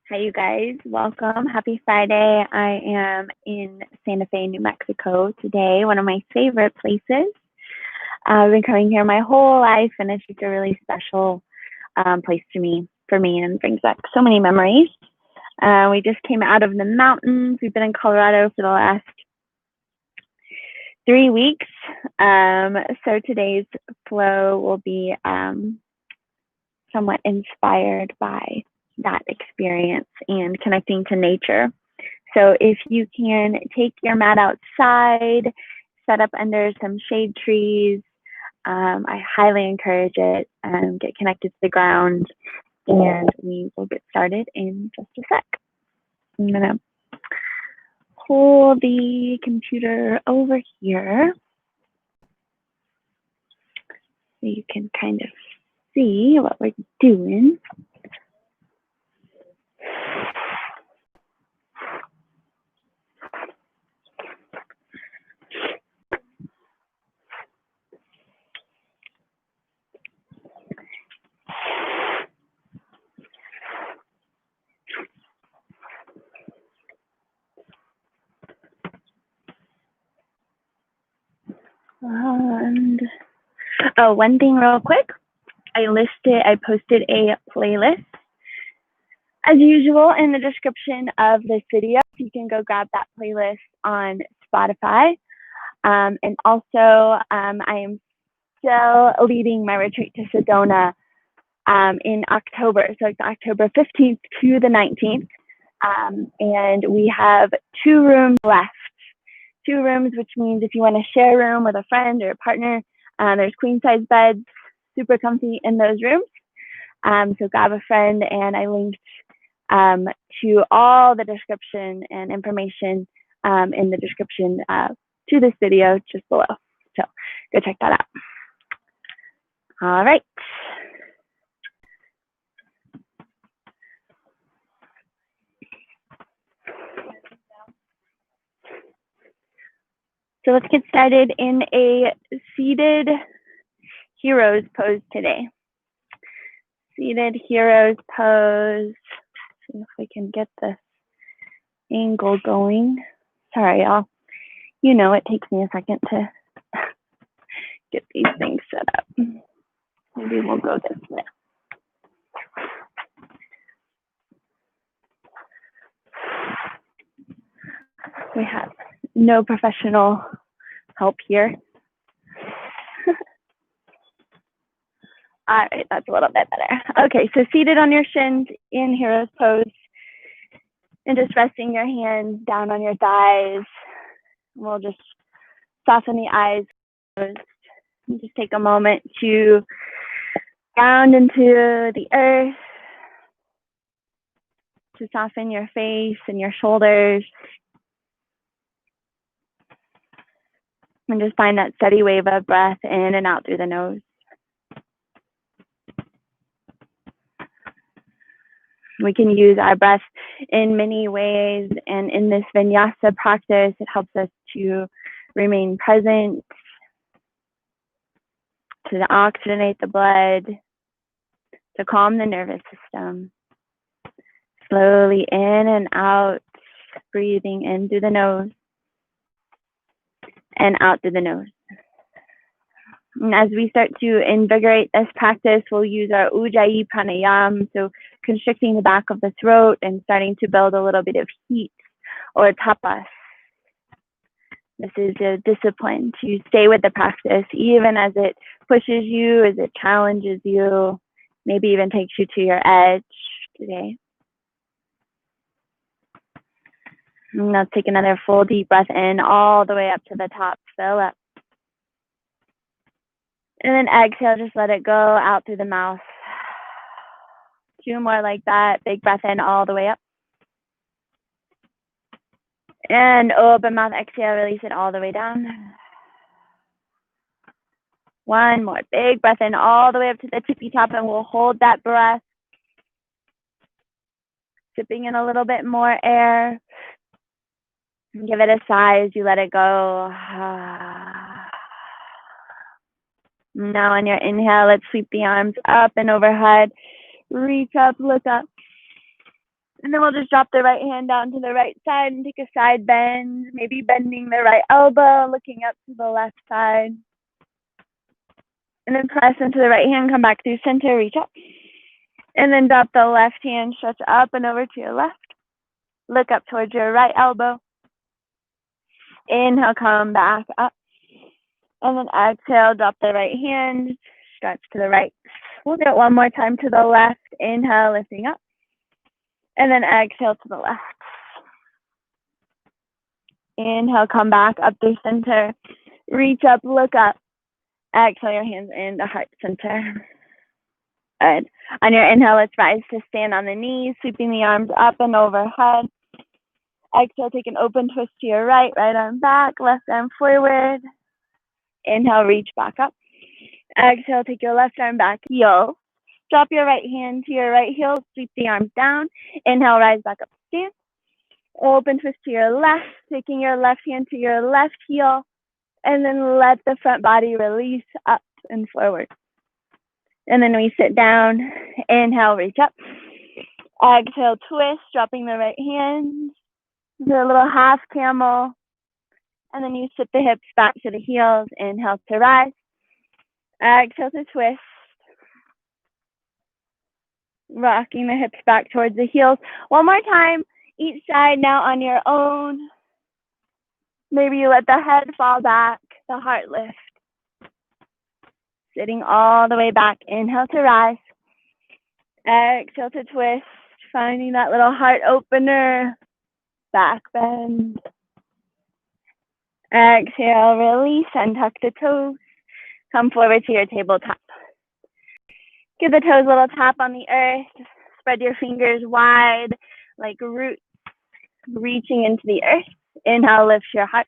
Hi, you guys. Welcome. Happy Friday. I am in Santa Fe, New Mexico today, one of my favorite places. I've been coming here my whole life, and it's just a really special place for me, and brings back so many memories. We just came out of the mountains. We've been in Colorado for the last 3 weeks. So today's flow will be somewhat inspired by that experience and connecting to nature. So if you can take your mat outside, set up under some shade trees, I highly encourage it. Get connected to the ground, and we will get started in just a sec. I'm gonna pull the computer over here so you can kind of see what we're doing. And one thing real quick, I posted a playlist as usual in the description of this video. So you can go grab that playlist on Spotify. And also, I am still leading my retreat to Sedona in October. So it's October 15th to the 19th. And we have 2 rooms left. 2 rooms, which means if you want to share a room with a friend or a partner, there's queen size beds, super comfy in those rooms. So grab a friend, and I linked to all the description and information in the description to this video just below. So go check that out. All right. So let's get started in a seated hero's pose today. Seated hero's pose. See if we can get this angle going. Sorry, y'all. You know, it takes me a second to get these things set up. Maybe we'll go this way. We have no professional help here. All right, that's a little bit better. Okay, so seated on your shins in hero's pose, and just resting your hands down on your thighs. We'll just soften the eyes. And just take a moment to ground into the earth, to soften your face and your shoulders. And just find that steady wave of breath in and out through the nose. We can use our breath in many ways, and in this vinyasa practice, it helps us to remain present, to oxygenate the blood, to calm the nervous system. Slowly in and out, breathing in through the nose and out through the nose. And as we start to invigorate this practice, we'll use our Ujjayi pranayama, so constricting the back of the throat and starting to build a little bit of heat, or tapas. This is a discipline to stay with the practice, even as it pushes you, as it challenges you, maybe even takes you to your edge today. And let's take another full deep breath in, all the way up to the top. Fill up. And then exhale, just let it go out through the mouth. 2 more like that. Big breath in all the way up. And open mouth, exhale, release it all the way down. 1 more. Big breath in all the way up to the tippy top, and we'll hold that breath. Sipping in a little bit more air. And give it a sigh as you let it go. Now on your inhale, let's sweep the arms up and overhead. Reach up, look up. And then we'll just drop the right hand down to the right side and take a side bend, maybe bending the right elbow, looking up to the left side. And then press into the right hand, come back through center, reach up. And then drop the left hand, stretch up and over to your left. Look up towards your right elbow. Inhale, come back up. And then exhale, drop the right hand, stretch to the right. We'll do it one more time to the left. Inhale, lifting up. And then exhale to the left. Inhale, come back up through center. Reach up, look up. Exhale your hands in the heart center. Good. On your inhale, let's rise to stand on the knees, sweeping the arms up and overhead. Exhale, take an open twist to your right arm back, left arm forward. Inhale, reach back up. Exhale, take your left arm back, heel. Drop your right hand to your right heel, sweep the arms down. Inhale, rise back up, stand. Open twist to your left, taking your left hand to your left heel, and then let the front body release up and forward. And then we sit down. Inhale, reach up. Exhale, twist, dropping the right hand. Do a little half camel. And then you sit the hips back to the heels. Inhale to rise. Exhale to twist. Rocking the hips back towards the heels. One more time, each side now on your own. Maybe you let the head fall back, the heart lift. Sitting all the way back. Inhale to rise. Exhale to twist. Finding that little heart opener. Back bend. Exhale, release and tuck the toes. Come forward to your tabletop. Give the toes a little tap on the earth. Spread your fingers wide like roots reaching into the earth. Inhale, lift your heart.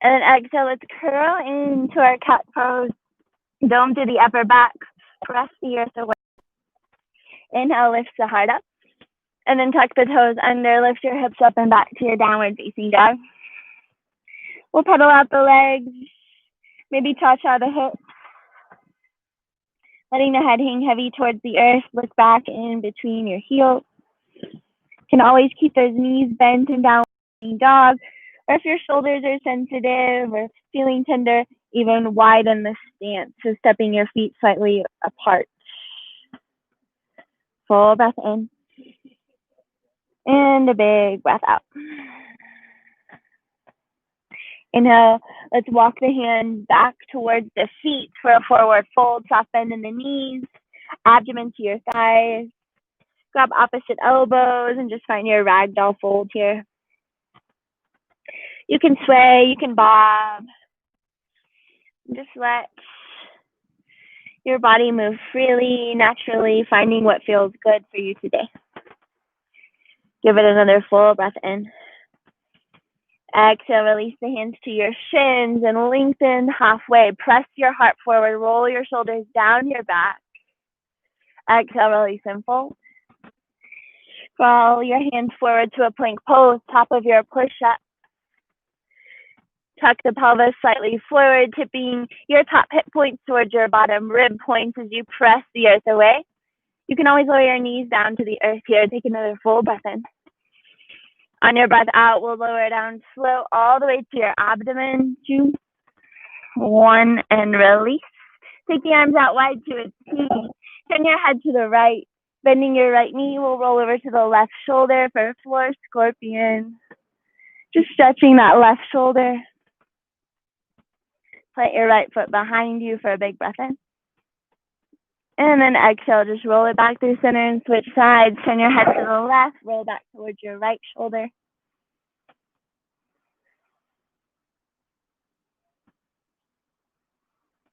And then exhale, let's curl into our cat pose. Dome to the upper back. Press the earth away. Inhale, lift the heart up. And then tuck the toes under. Lift your hips up and back to your downward facing dog. We'll pedal out the legs. Maybe cha-cha the hips. Letting the head hang heavy towards the earth. Look back in between your heels. Can always keep those knees bent and downward facing dog. Or if your shoulders are sensitive or feeling tender, even widen the stance. So stepping your feet slightly apart. Full breath in. And a big breath out. Inhale, let's walk the hands back towards the feet for a forward fold. Soft bend in the knees, abdomen to your thighs. Grab opposite elbows and just find your ragdoll fold here. You can sway, you can bob. Just let your body move freely, naturally, finding what feels good for you today. Give it another full breath in. Exhale, release the hands to your shins and lengthen halfway. Press your heart forward, roll your shoulders down your back. Exhale, release and fold. Crawl your hands forward to a plank pose, top of your push-up. Tuck the pelvis slightly forward, tipping your top hip points towards your bottom rib points as you press the earth away. You can always lower your knees down to the earth here. Take another full breath in. On your breath out, we'll lower down slow all the way to your abdomen. 2, 1, and release. Take the arms out wide to a T. Turn your head to the right. Bending your right knee, we'll roll over to the left shoulder for a floor scorpion. Just stretching that left shoulder. Plant your right foot behind you for a big breath in. And then exhale, just roll it back through center and switch sides. Turn your head to the left, roll back towards your right shoulder.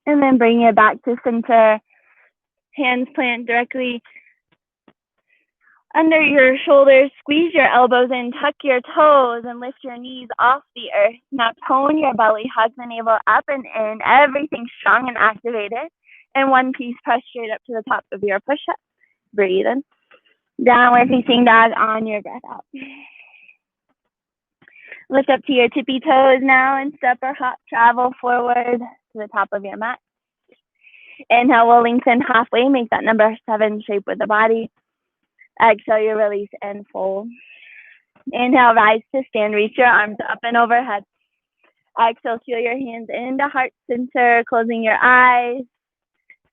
And then bring it back to center. Hands plant directly under your shoulders. Squeeze your elbows in, tuck your toes, and lift your knees off the earth. Now tone your belly, hug the navel up and in, everything strong and activated. And one piece, press straight up to the top of your push-up. Breathe in. Downward facing dog on your breath out. Lift up to your tippy toes now and step or hop, travel forward to the top of your mat. Inhale, we'll lengthen halfway, make that number 7 shape with the body. Exhale, you release and fold. Inhale, rise to stand. Reach your arms up and overhead. Exhale, feel your hands into heart center, closing your eyes,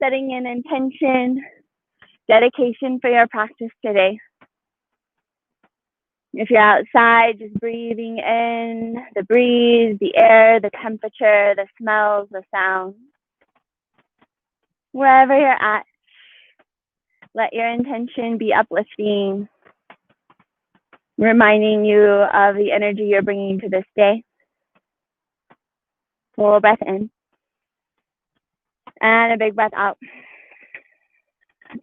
setting an intention, dedication for your practice today. If you're outside, just breathing in the breeze, the air, the temperature, the smells, the sounds. Wherever you're at, let your intention be uplifting, reminding you of the energy you're bringing to this day. Full breath in. And a big breath out.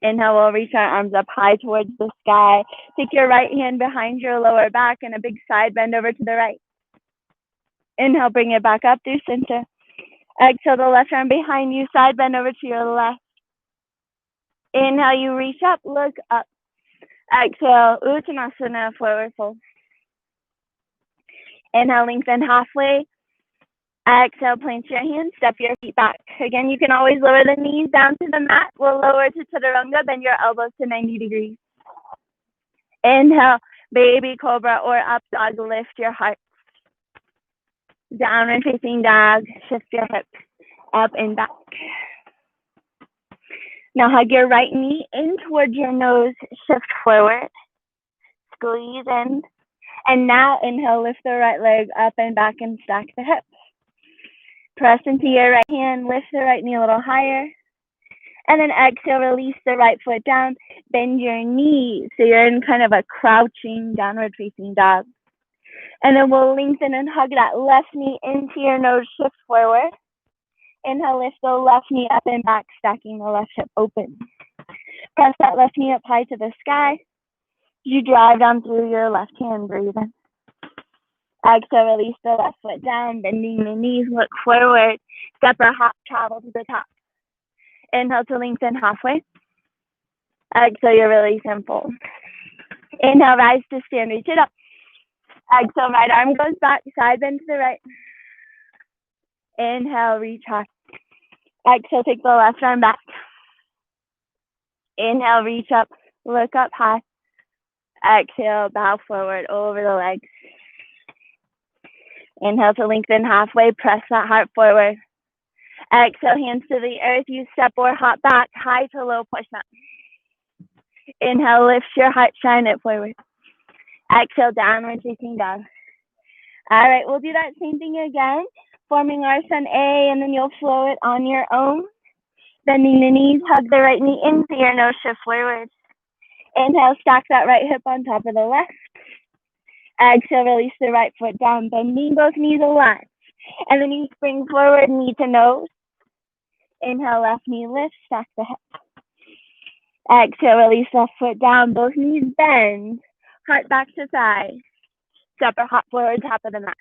Inhale, we'll reach our arms up high towards the sky. Take your right hand behind your lower back and a big side bend over to the right. Inhale, bring it back up through center. Exhale, the left arm behind you, side bend over to your left. Inhale, you reach up, look up. Exhale, Uttanasana, forward fold. Inhale, lengthen halfway. Exhale, plant your hands, step your feet back. Again, you can always lower the knees down to the mat. We'll lower to chaturanga, bend your elbows to 90 degrees. Inhale, baby cobra or up dog, lift your heart. Downward facing dog, shift your hips up and back. Now hug your right knee in towards your nose, shift forward, squeeze in. And now inhale, lift the right leg up and back and stack the hips. Press into your right hand, lift the right knee a little higher. And then exhale, release the right foot down, bend your knees. So you're in kind of a crouching, downward facing dog. And then we'll lengthen and hug that left knee into your nose, shift forward. Inhale, lift the left knee up and back, stacking the left hip open. Press that left knee up high to the sky. You drive down through your left hand, breathe in. Exhale, release the left foot down, bending the knees, look forward, step or hop, travel to the top. Inhale to lengthen halfway. Exhale, you release and fold. Inhale, rise to stand, reach it up. Exhale, right arm goes back, side bend to the right. Inhale, reach high. Exhale, take the left arm back. Inhale, reach up, look up high. Exhale, bow forward over the legs. Inhale to lengthen halfway, press that heart forward. Exhale, hands to the earth, you step or hop back, high to low push up. Inhale, lift your heart, shine it forward. Exhale, downward facing dog. All right, we'll do that same thing again, forming our sun A, and then you'll flow it on your own. Bending the knees, hug the right knee into your nose, shift forward. Inhale, stack that right hip on top of the left. Exhale, release the right foot down, bending both knees aligned. And then you spring forward, knee to nose. Inhale, left knee lift, stack the hip. Exhale, release left foot down, both knees bend, heart back to thigh. Step or hop forward, top of the mat.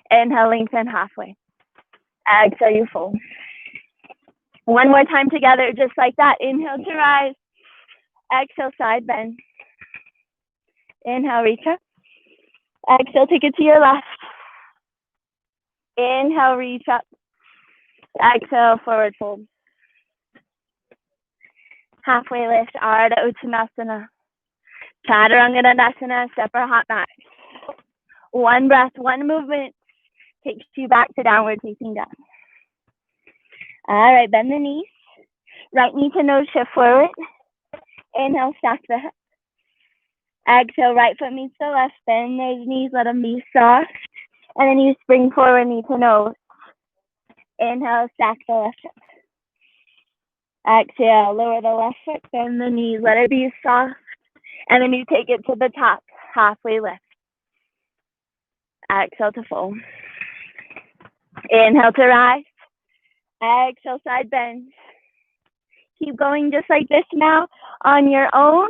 Inhale, lengthen halfway. Exhale, you fold. One more time together, just like that. Inhale to rise. Exhale, side bend. Inhale, reach up. Exhale, take it to your left. Inhale, reach up. Exhale, forward fold. Halfway lift, Ardha Uttanasana. Chaturanga Dandasana, step or hop back. One breath, one movement takes you back to downward facing dog. All right, bend the knees. Right knee to nose, shift forward. Inhale, stack the hip. Exhale, right foot meets the left, bend those knees, let them be soft. And then you spring forward, knee to nose. Inhale, stack the left hip. Exhale, lower the left foot, bend the knees, let it be soft. And then you take it to the top, halfway lift. Exhale to fold. Inhale to rise. Exhale, side bend. Keep going just like this now on your own.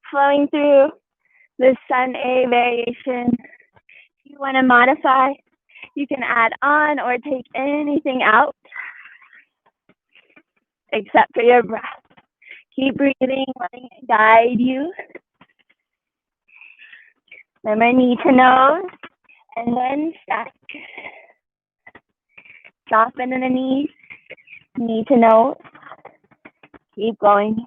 Flowing through the sun A variation. If you want to modify, you can add on or take anything out except for your breath. Keep breathing, letting it guide you. Remember, knee to nose, and then stack. Soften in the knees, knee to nose. Keep going.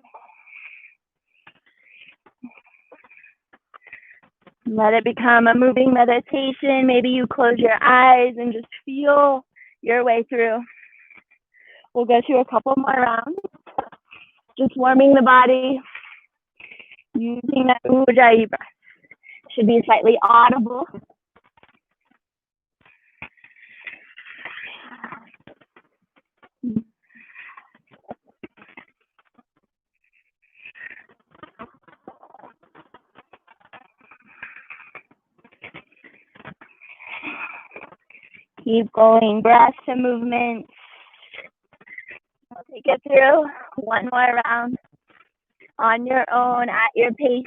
Let it become a moving meditation. Maybe you close your eyes and just feel your way through. We'll go through a couple more rounds, just warming the body, using that Ujjayi breath. Should be slightly audible. Keep going, breaths and movements. I'll take it through one more round on your own at your pace.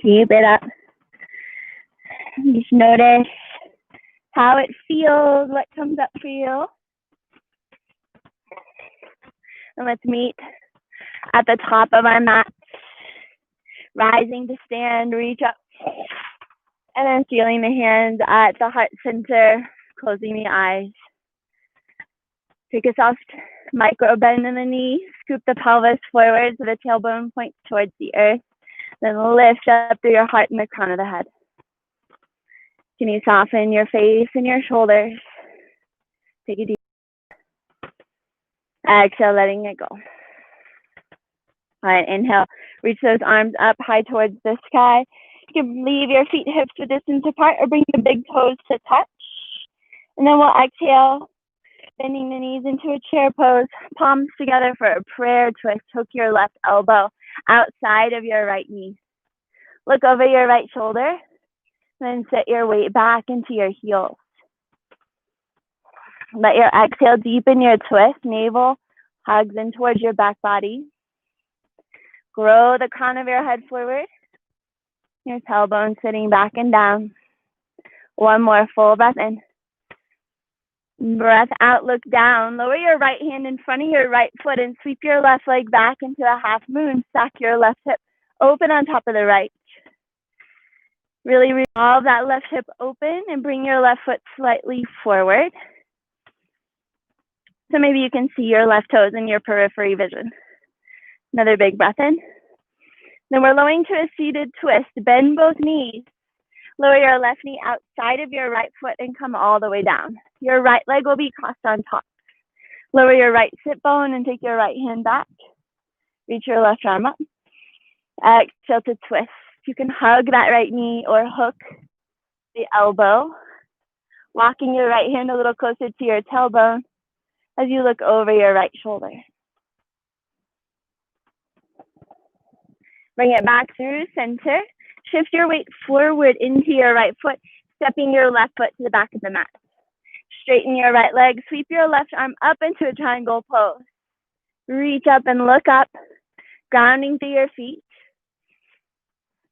Keep it up. Just notice how it feels, what comes up for you. And let's meet at the top of our mat. Rising to stand, reach up. And then feeling the hands at the heart center, closing the eyes. Take a soft micro bend in the knee, scoop the pelvis forward so the tailbone points towards the earth. Then lift up through your heart and the crown of the head. Can you soften your face and your shoulders? Take a deep exhale, letting it go. All right, inhale, reach those arms up high towards the sky. You can leave your feet hips a distance apart or bring the big toes to touch. And then we'll exhale, bending the knees into a chair pose, palms together for a prayer twist. Hook your left elbow outside of your right knee. Look over your right shoulder, then set your weight back into your heels. Let your exhale deepen your twist. Navel hugs in towards your back body. Grow the crown of your head forward. Your tailbone sitting back and down. One more full breath in. Breath out, look down. Lower your right hand in front of your right foot and sweep your left leg back into a half moon. Stack your left hip open on top of the right. Really revolve that left hip open and bring your left foot slightly forward. So maybe you can see your left toes in your periphery vision. Another big breath in. Then we're lowering to a seated twist. Bend both knees. Lower your left knee outside of your right foot and come all the way down. Your right leg will be crossed on top. Lower your right sit bone and take your right hand back. Reach your left arm up. Exhale to twist. You can hug that right knee or hook the elbow. Walking your right hand a little closer to your tailbone as you look over your right shoulder. Bring it back through center. Shift your weight forward into your right foot, stepping your left foot to the back of the mat. Straighten your right leg. Sweep your left arm up into a triangle pose. Reach up and look up, grounding through your feet.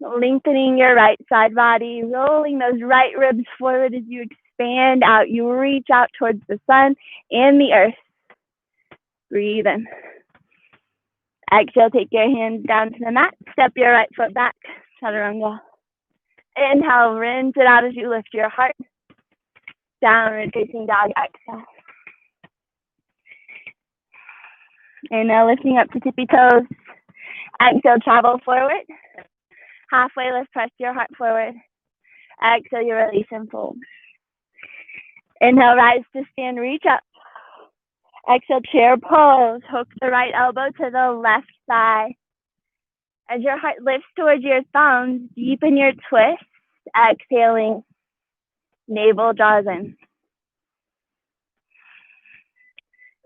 Lengthening your right side body, rolling those right ribs forward as you expand out. You reach out towards the sun and the earth. Breathe in. Exhale, take your hands down to the mat. Step your right foot back. Chaturanga. Inhale, rinse it out as you lift your heart. Downward facing dog, exhale. Inhale, lifting up to tippy toes. Exhale, travel forward. Halfway lift, press your heart forward. Exhale, you release and fold. Inhale, rise to stand, reach up. Exhale, chair pose. Hook the right elbow to the left thigh. As your heart lifts towards your thumbs, deepen your twist. Exhaling, navel draws in.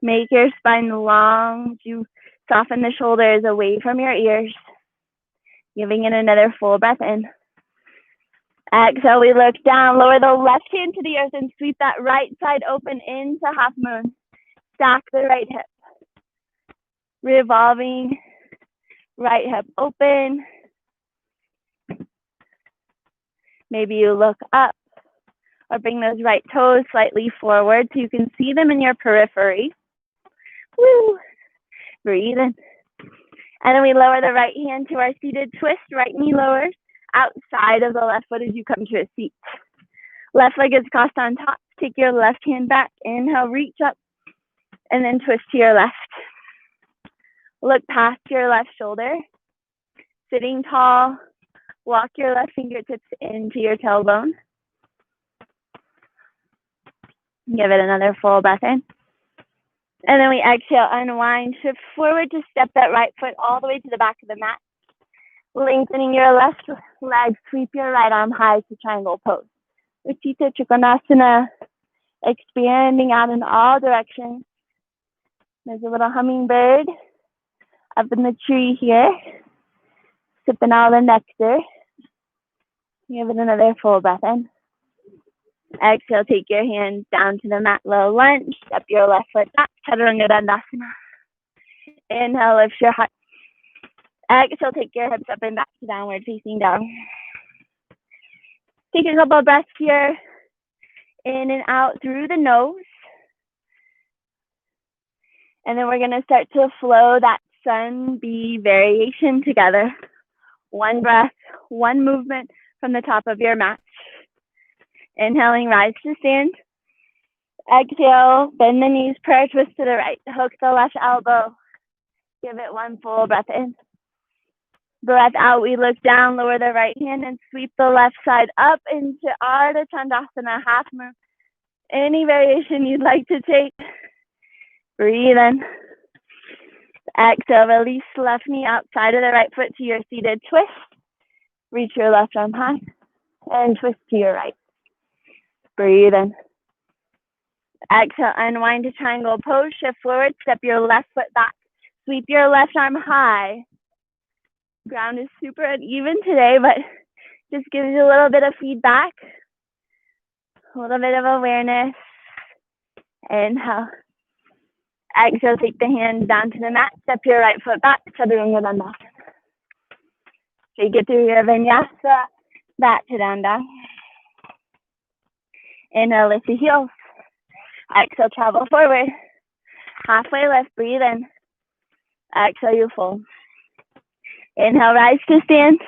Make your spine long. You soften the shoulders away from your ears. Giving it another full breath in. Exhale, we look down. Lower the left hand to the earth and sweep that right side open into half moon. Stack the right hip. Revolving, right hip open. Maybe you look up or bring those right toes slightly forward so you can see them in your periphery. Woo! Breathe in. And then we lower the right hand to our seated twist, right knee lowers outside of the left foot as you come to a seat. Left leg is crossed on top. Take your left hand back. Inhale, reach up, and then twist to your left. Look past your left shoulder. Sitting tall, walk your left fingertips into your tailbone. Give it another full breath in. And then we exhale, unwind, shift forward to step that right foot all the way to the back of the mat. Lengthening your left leg, sweep your right arm high to triangle pose. Utthita Trikonasana, expanding out in all directions. There's a little hummingbird up in the tree here, sipping all the nectar. Give it another full breath in. Exhale, take your hands down to the mat, low lunge. Step your left foot back, Chaturanga Dandasana. Inhale, lift your heart. Exhale, take your hips up and back to downward facing dog. Take a couple of breaths here, in and out through the nose. And then we're gonna start to flow that sun bee variation together. One breath, one movement from the top of your mat. Inhaling, rise to stand. Exhale, bend the knees, prayer twist to the right. Hook the left elbow. Give it one full breath in. Breath out, we look down, lower the right hand and sweep the left side up into Ardha Chandrasana, half moon. Any variation you'd like to take. Breathe in. Exhale, release left knee outside of the right foot to your seated twist. Reach your left arm high and twist to your right. Breathe in. Exhale, unwind to triangle pose, shift forward, step your left foot back. Sweep your left arm high. Ground is super uneven today, but just gives you a little bit of feedback, a little bit of awareness. Inhale. Exhale, take the hands down to the mat, step your right foot back, Chaturanga Dandasana. Take it through your vinyasa, back to down dog. Inhale, lift the heels. Exhale, travel forward. Halfway lift, breathe in. Exhale, you fold. Inhale, rise to stand.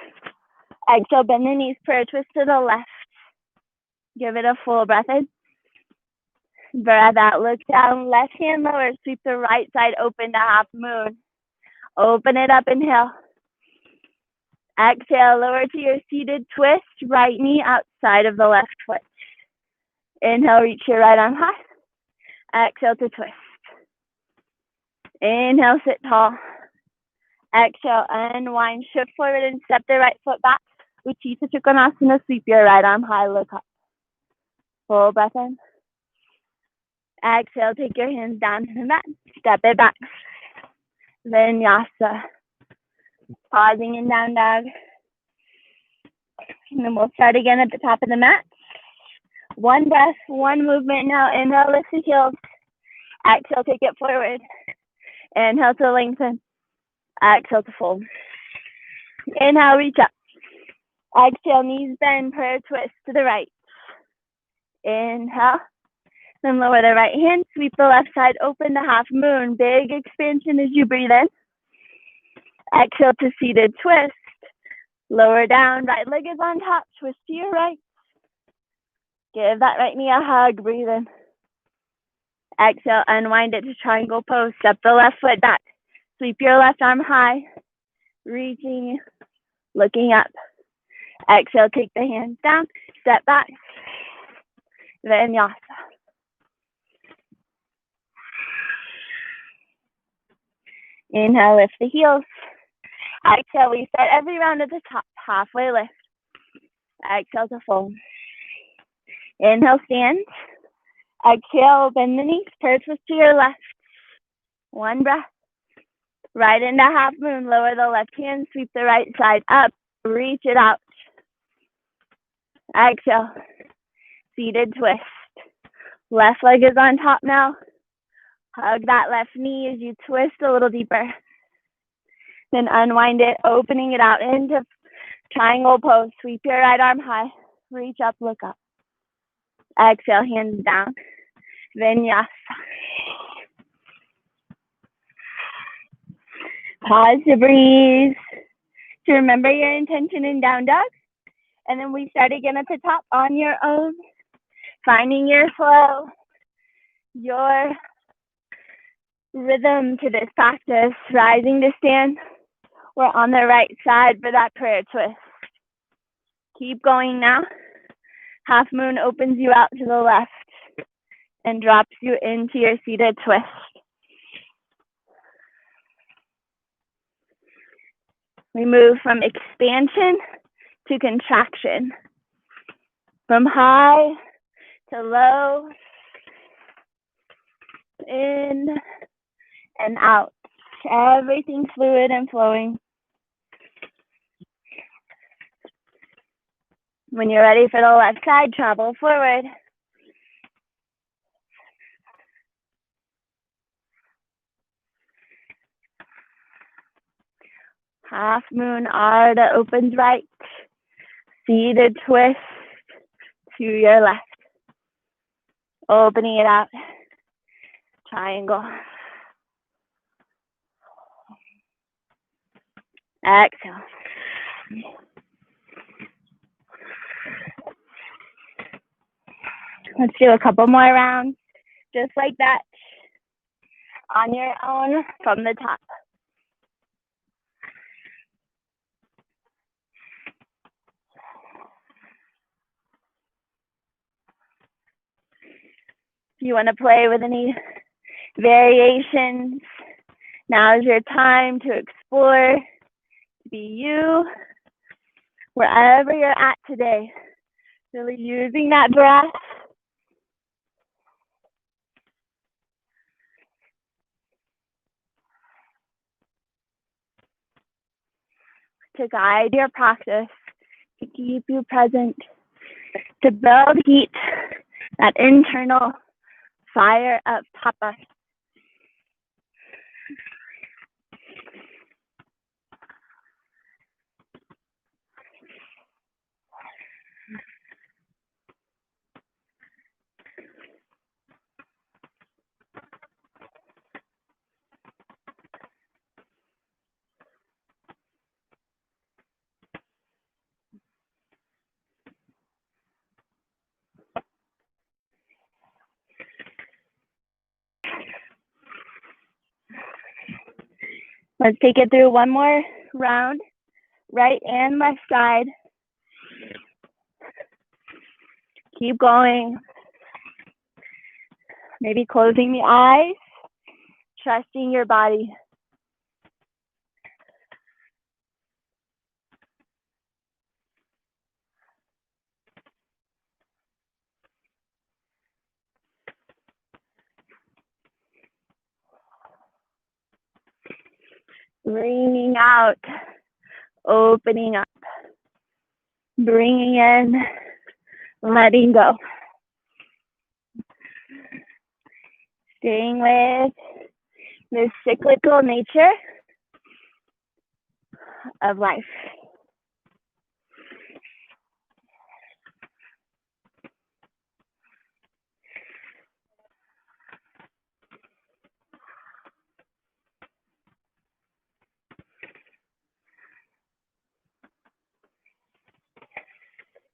Exhale, bend the knees, prayer twist to the left. Give it a full breath in. Breath out, look down, left hand lower, sweep the right side open to half moon. Open it up, inhale. Exhale, lower to your seated twist, right knee outside of the left foot. Inhale, reach your right arm high. Exhale to twist. Inhale, sit tall. Exhale, unwind, shift forward and step the right foot back. Utthita Trikonasana, sweep your right arm high, look up. Full breath in. Exhale, take your hands down to the mat, step it back. Vinyasa. Pausing in down dog. And then we'll start again at the top of the mat. One breath, one movement now. Inhale, lift the heels. Exhale, take it forward. Inhale to lengthen. Exhale to fold. Inhale, reach up. Exhale, knees bend, prayer twist to the right. Inhale. Then lower the right hand, sweep the left side open to half moon. Big expansion as you breathe in. Exhale to seated twist. Lower down, right leg is on top. Twist to your right. Give that right knee a hug, breathe in. Exhale, unwind it to triangle pose. Step the left foot back. Sweep your left arm high. Reaching, looking up. Exhale, take the hands down. Step back. Vinyasa. Inhale, lift the heels. Exhale, we start every round at the top. Halfway lift. Exhale to fold. Inhale, stand. Exhale, bend the knees. Prayer twist to your left. One breath. Right into half moon. Lower the left hand. Sweep the right side up. Reach it out. Exhale. Seated twist. Left leg is on top now. Hug that left knee as you twist a little deeper. Then unwind it, opening it out into triangle pose. Sweep your right arm high. Reach up, look up. Exhale, hands down. Vinyasa. Pause to breathe. To remember your intention in down dog. And then we start again at the top on your own. Finding your flow, your rhythm to this practice. Rising to stand. We're on the right side for that prayer twist. Keep going now. Half moon opens you out to the left and drops you into your seated twist. We move from expansion to contraction, from high to low, in and out. Everything's fluid and flowing. When you're ready for the left side, travel forward. Half moon Ardha opens right. Seated twist to your left. Opening it out. Triangle. Exhale. Let's do a couple more rounds, just like that, on your own from the top. If you want to play with any variations, now is your time to explore, to be you, wherever you're at today. Really using that breath to guide your practice, to keep you present, to build heat, that internal fire of Papa. Let's take it through one more round, right and left side. Keep going. Maybe closing the eyes, trusting your body. Bringing out, opening up, bringing in, letting go. Staying with the cyclical nature of life.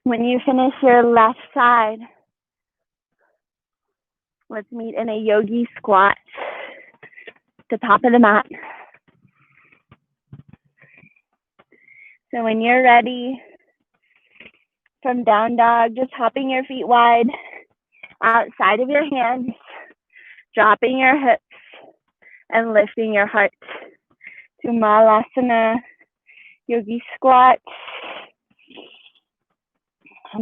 When you finish your left side, let's meet in a yogi squat at the top of the mat. So when you're ready, from down dog, just hopping your feet wide outside of your hands, dropping your hips and lifting your heart to Malasana, yogi squat.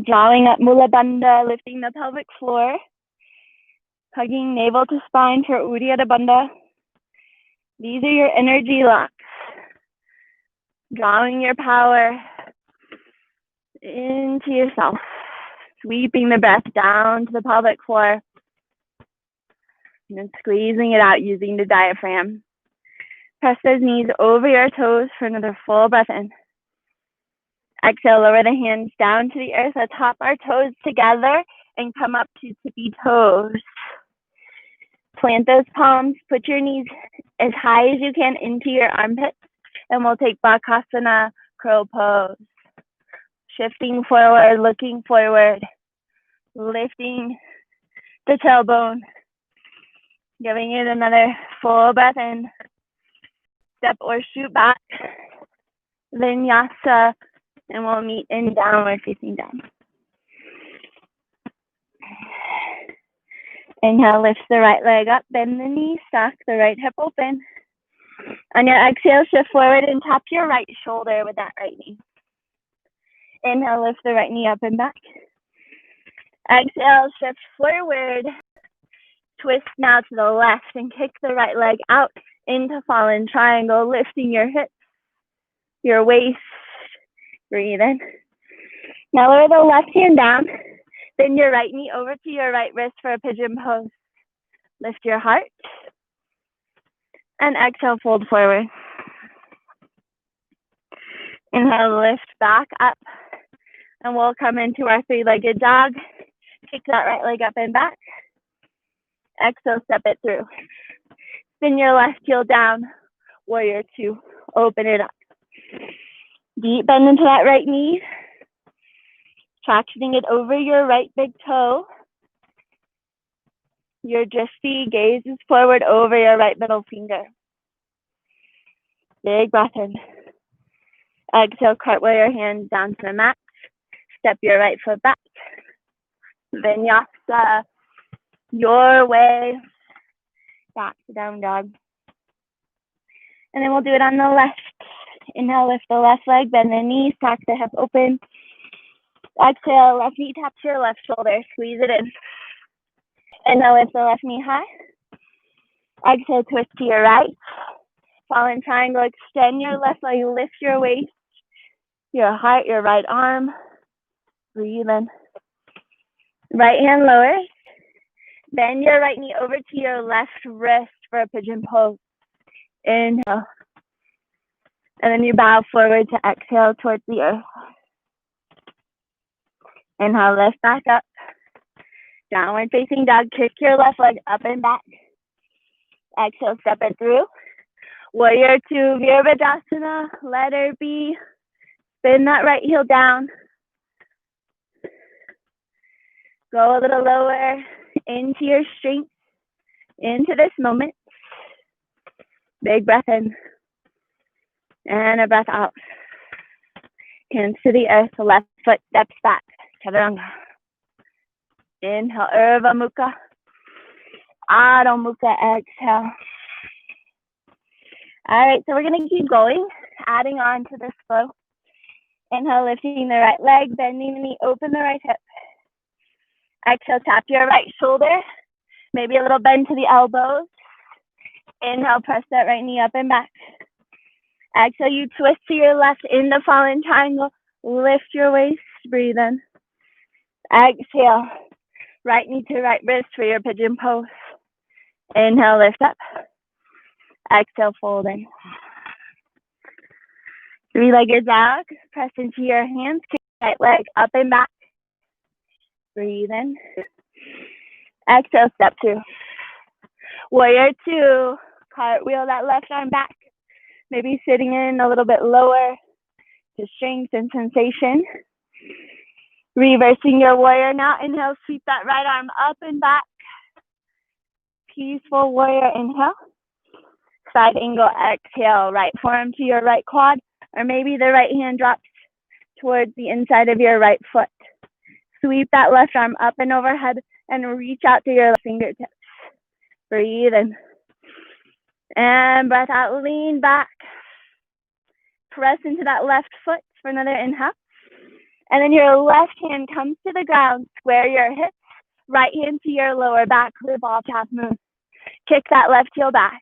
Drawing up Mula Bandha, lifting the pelvic floor, hugging navel to spine for Uddiyana Bandha. These are your energy locks. Drawing your power into yourself, sweeping the breath down to the pelvic floor, and then squeezing it out using the diaphragm. Press those knees over your toes for another full breath in. Exhale, lower the hands down to the earth. Let's hop our toes together and come up to tippy toes. Plant those palms, put your knees as high as you can into your armpits, and we'll take Bakasana, crow pose. Shifting forward, looking forward, lifting the tailbone, giving it another full breath in. Step or shoot back, vinyasa, and we'll meet in downward facing down. Inhale, lift the right leg up, bend the knee, stack the right hip open. On your exhale, shift forward and tap your right shoulder with that right knee. Inhale, lift the right knee up and back. Exhale, shift forward. Twist now to the left and kick the right leg out into fallen triangle, lifting your hips, your waist. Breathe in. Now lower the left hand down. Bend your right knee over to your right wrist for a pigeon pose. Lift your heart. And exhale, fold forward. Inhale, lift back up. And we'll come into our three-legged dog. Kick that right leg up and back. Exhale, step it through. Spin your left heel down. Warrior two. Open it up. Deep bend into that right knee. Tractioning it over your right big toe. Your drishti gazes forward over your right middle finger. Big breath in. Exhale, cartwheel your hands down to the mat. Step your right foot back. Vinyasa, your way. Back to down dog. And then we'll do it on the left. Inhale, lift the left leg, bend the knee, stack the hip open. Exhale, left knee taps your left shoulder, squeeze it in. Inhale, lift the left knee high. Exhale, twist to your right. Fallen triangle, extend your left leg, lift your waist, your heart, your right arm. Breathe in. Right hand lower. Bend your right knee over to your left wrist for a pigeon pose. Inhale. And then you bow forward to exhale towards the earth. Inhale, lift back up. Downward facing dog. Kick your left leg up and back. Exhale, step it through. Warrior two, Virabhadasana. Let her be. Spin that right heel down. Go a little lower into your strength, into this moment. Big breath in. And a breath out. Hands to the earth, the left foot steps back. Chaturanga. Inhale, Urdhva Mukha. Adho Mukha, exhale. All right, so we're going to keep going, adding on to this flow. Inhale, lifting the right leg, bending the knee, open the right hip. Exhale, tap your right shoulder, maybe a little bend to the elbows. Inhale, press that right knee up and back. Exhale, you twist to your left in the fallen triangle. Lift your waist, breathe in. Exhale, right knee to right wrist for your pigeon pose. Inhale, lift up. Exhale, fold in. Three-legged dog, press into your hands, kick right leg up and back. Breathe in. Exhale, step through. Warrior two, cartwheel that left arm back. Maybe sitting in a little bit lower to strength and sensation. Reversing your warrior now. Inhale, sweep that right arm up and back. Peaceful warrior, inhale. Side angle, exhale. Right forearm to your right quad, or maybe the right hand drops towards the inside of your right foot. Sweep that left arm up and overhead and reach out to your fingertips. Breathe in. And breath out, lean back. Press into that left foot for another inhale. And then your left hand comes to the ground, square your hips, right hand to your lower back, revolve half moon. Kick that left heel back.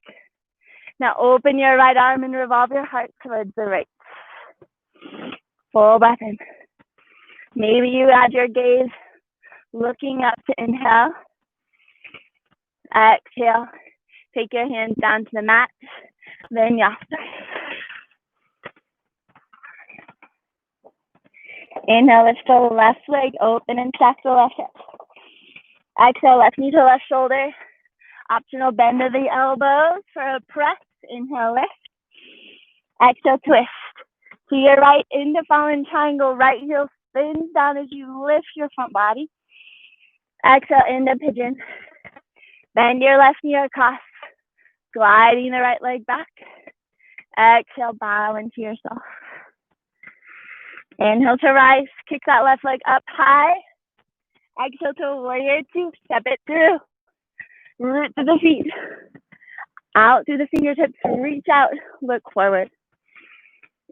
Now open your right arm and revolve your heart towards the right. Full breath in. Maybe you add your gaze looking up to inhale. Exhale. Take your hands down to the mat. Vinyasa. Inhale, lift the left leg open and stack the left hip. Exhale, left knee to left shoulder. Optional bend of the elbows for a press. Inhale, lift. Exhale, twist. To your right into fallen triangle. Right heel spins down as you lift your front body. Exhale, into pigeon. Bend your left knee across. Gliding the right leg back. Exhale, bow into yourself. Inhale to rise. Kick that left leg up high. Exhale to warrior two. Step it through. Root through the feet. Out through the fingertips. Reach out. Look forward.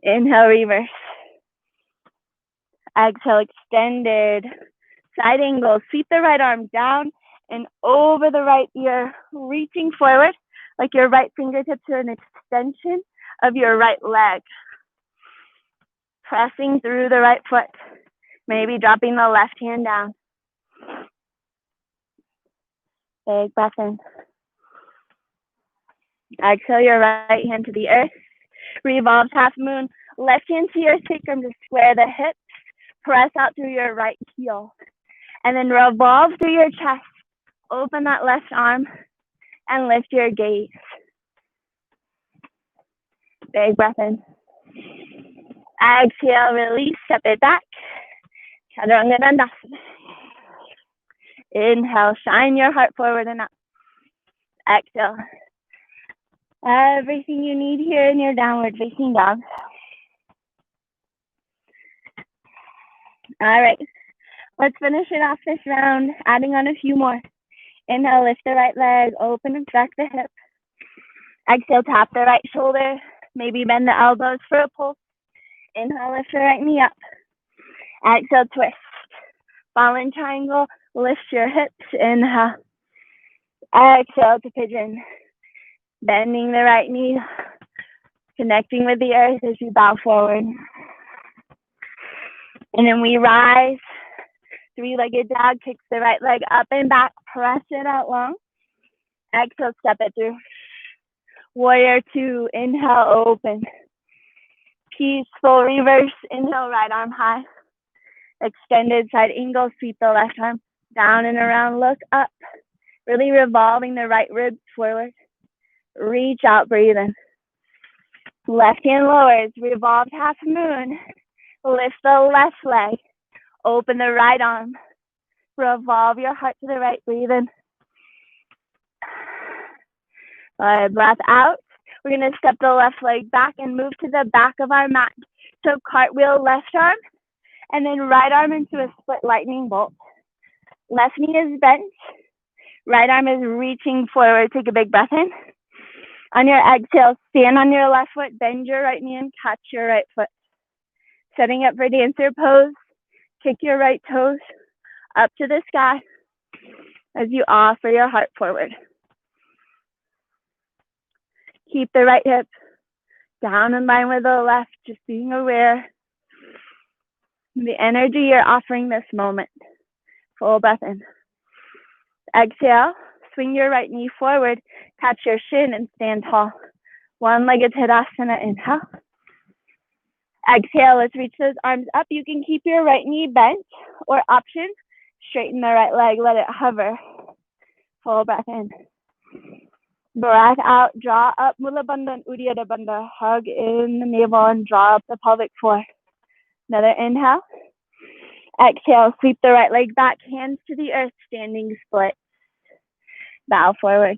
Inhale, reverse. Exhale, extended. Side angle. Sweep the right arm down and over the right ear. Reaching forward like your right fingertips are an extension of your right leg. Pressing through the right foot. Maybe dropping the left hand down. Big breath in. Exhale your right hand to the earth. Revolve half moon. Left hand to your sacrum to square the hips. Press out through your right heel. And then revolve through your chest. Open that left arm and lift your gaze. Big breath in. Exhale, release, step it back. Chaturanga Dandasana. Inhale, shine your heart forward and up. Exhale. Everything you need here in your downward facing dog. All right, let's finish it off this round, adding on a few more. Inhale, lift the right leg, open and flex the hip. Exhale, tap the right shoulder, maybe bend the elbows for a pull. Inhale, lift the right knee up. Exhale, twist. Fallen triangle, lift your hips. Inhale. Exhale to pigeon. Bending the right knee, connecting with the earth as you bow forward. And then we rise. Three-legged dog, kicks the right leg up and back. Press it out long. Exhale, step it through. Warrior two, inhale, open. Peaceful reverse, inhale, right arm high. Extended side angle, sweep the left arm down and around, look up. Really revolving the right ribs forward. Reach out, breathe in. Left hand lowers, revolved half moon. Lift the left leg. Open the right arm. Revolve your heart to the right, breathe in. Breath out. We're going to step the left leg back and move to the back of our mat. So cartwheel left arm and then right arm into a split lightning bolt. Left knee is bent. Right arm is reaching forward. Take a big breath in. On your exhale, stand on your left foot, bend your right knee and catch your right foot. Setting up for dancer pose. Kick your right toes up to the sky as you offer your heart forward. Keep the right hip down in line with the left, just being aware of the energy you're offering this moment. Full breath in. Exhale, swing your right knee forward, catch your shin and stand tall. One-legged Tadasana, inhale. Exhale, let's reach those arms up. You can keep your right knee bent or option, straighten the right leg, let it hover. Full breath in. Breath out, draw up, Mula Bandha and Uddiyana Bandha. Hug in the navel and draw up the pelvic floor. Another inhale. Exhale, sweep the right leg back, hands to the earth, standing split. Bow forward.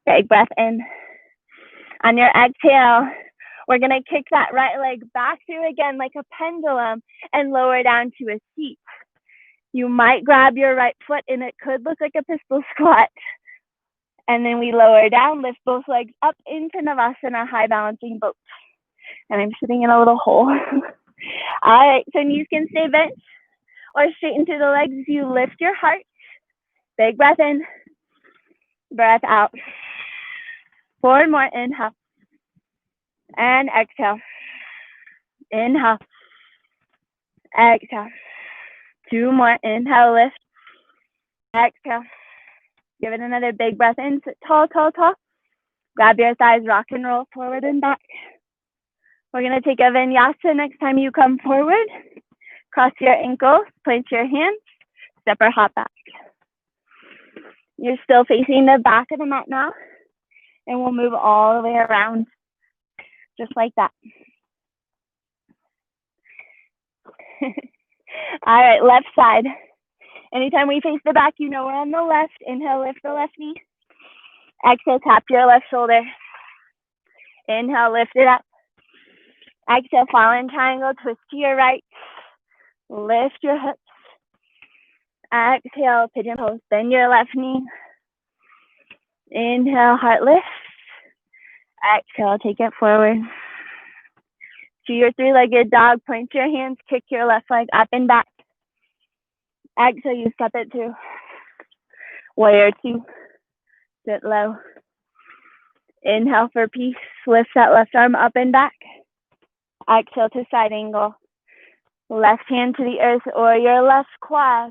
Big breath in. On your exhale, we're going to kick that right leg back through again like a pendulum and lower down to a seat. You might grab your right foot and it could look like a pistol squat. And then we lower down, lift both legs up into Navasana, high balancing boat. And I'm sitting in a little hole. All right, so knees can stay bent or straighten through the legs as you lift your heart. Big breath in, breath out. 4 more, inhale. And exhale. Inhale. Exhale. 2 more, inhale, lift. Exhale. Give it another big breath in, sit tall, tall, tall. Grab your thighs, rock and roll forward and back. We're gonna take a vinyasa next time you come forward. Cross your ankles, point your hands, step or hop back. You're still facing the back of the mat now, and we'll move all the way around, just like that. All right, left side. Anytime we face the back, you know we're on the left. Inhale, lift the left knee. Exhale, tap your left shoulder. Inhale, lift it up. Exhale, fall in triangle, twist to your right. Lift your hips. Exhale, pigeon pose, bend your left knee. Inhale, heart lift. Exhale, take it forward. To your three-legged dog, point your hands, kick your left leg up and back. Exhale, you step it through. Warrior two, sit low. Inhale for peace, lift that left arm up and back. Exhale to side angle. Left hand to the earth or your left quad.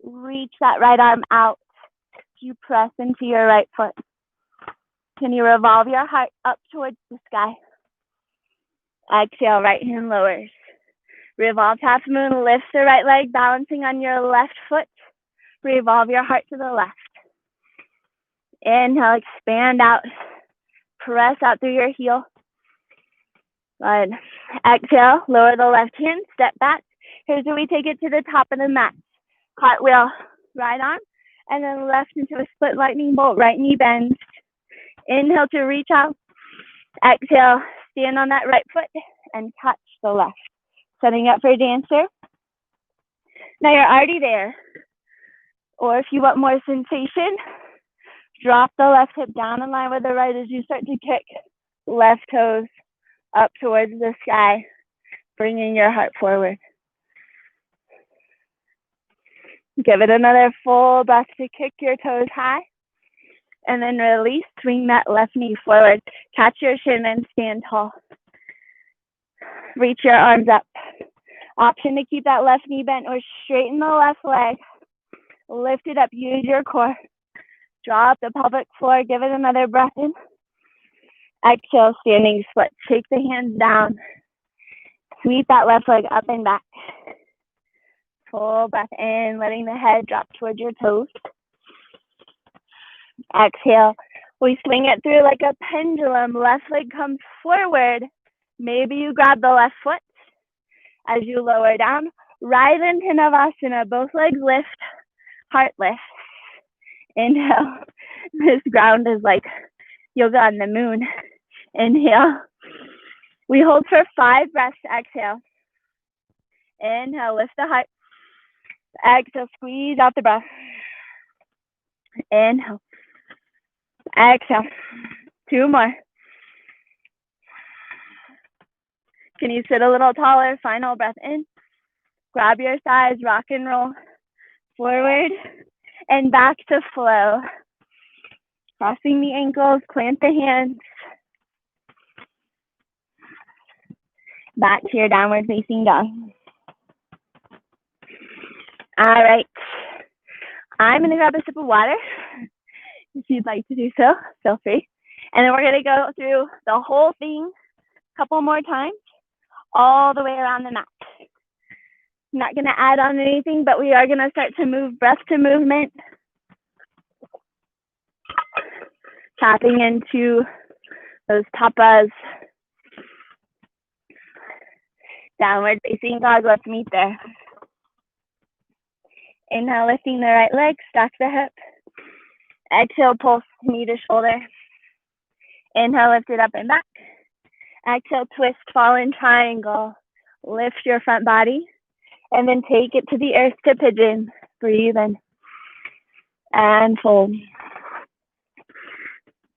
Reach that right arm out. You press into your right foot. Can you revolve your heart up towards the sky? Exhale, right hand lowers. Revolve half moon, lift the right leg, balancing on your left foot. Revolve your heart to the left. Inhale, expand out. Press out through your heel. Good. Exhale, lower the left hand, step back. Here's where we take it to the top of the mat. Cartwheel, right arm, and then left into a split lightning bolt, right knee bends. Inhale to reach out. Exhale, stand on that right foot and touch the left. Setting up for dancer. Now you're already there. Or if you want more sensation, drop the left hip down in line with the right as you start to kick left toes up towards the sky, bringing your heart forward. Give it another full breath to kick your toes high. And then release, swing that left knee forward. Catch your shin and stand tall. Reach your arms up. Option to keep that left knee bent or straighten the left leg. Lift it up, use your core. Draw up the pelvic floor, give it another breath in. Exhale, standing split. Shake the hands down. Sweep that left leg up and back. Full breath in, letting the head drop towards your toes. Exhale. We swing it through like a pendulum. Left leg comes forward. Maybe you grab the left foot as you lower down. Rise into Navasana. Both legs lift. Heart lift. Inhale. This ground is like yoga on the moon. Inhale. We hold for 5 breaths. Exhale. Inhale. Lift the heart. Exhale. Squeeze out the breath. Inhale. Exhale. 2 more. Can you sit a little taller? Final breath in. Grab your thighs, rock and roll. Forward and back to flow. Crossing the ankles, plant the hands. Back to your downward facing dog. All right. I'm going to grab a sip of water. If you'd like to do so, feel free. And then we're going to go through the whole thing a couple more times, all the way around the mat. I'm not going to add on anything, but we are going to start to move breath to movement. Tapping into those tapas. Downward facing dog, let's meet there. Inhale, lifting the right leg, stack the hip. Exhale, pulse knee to shoulder. Inhale, lift it up and back. Exhale, twist, fall in triangle. Lift your front body. And then take it to the earth to pigeon. Breathe in. And fold.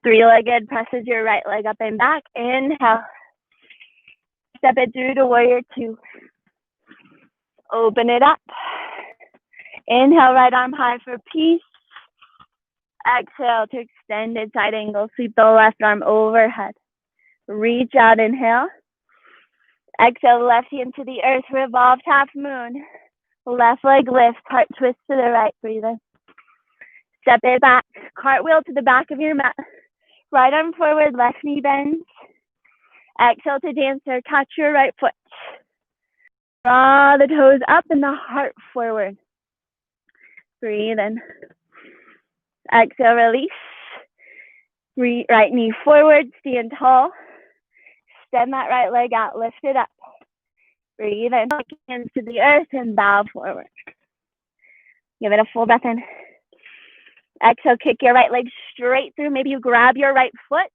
3-legged, presses your right leg up and back. Inhale. Step it through to warrior two. Open it up. Inhale, right arm high for peace. Exhale to extended side angle. Sweep the left arm overhead. Reach out, inhale. Exhale, left hand to the earth, revolve half moon. Left leg lift, heart twist to the right, breathe in. Step it back, cartwheel to the back of your mat. Right arm forward, left knee bends. Exhale to dancer, catch your right foot. Draw the toes up and the heart forward. Breathe in. Exhale, release. Right knee forward, stand tall. Extend that right leg out, lift it up. Breathe in, hands to the earth and bow forward. Give it a full breath in. Exhale, kick your right leg straight through. Maybe you grab your right foot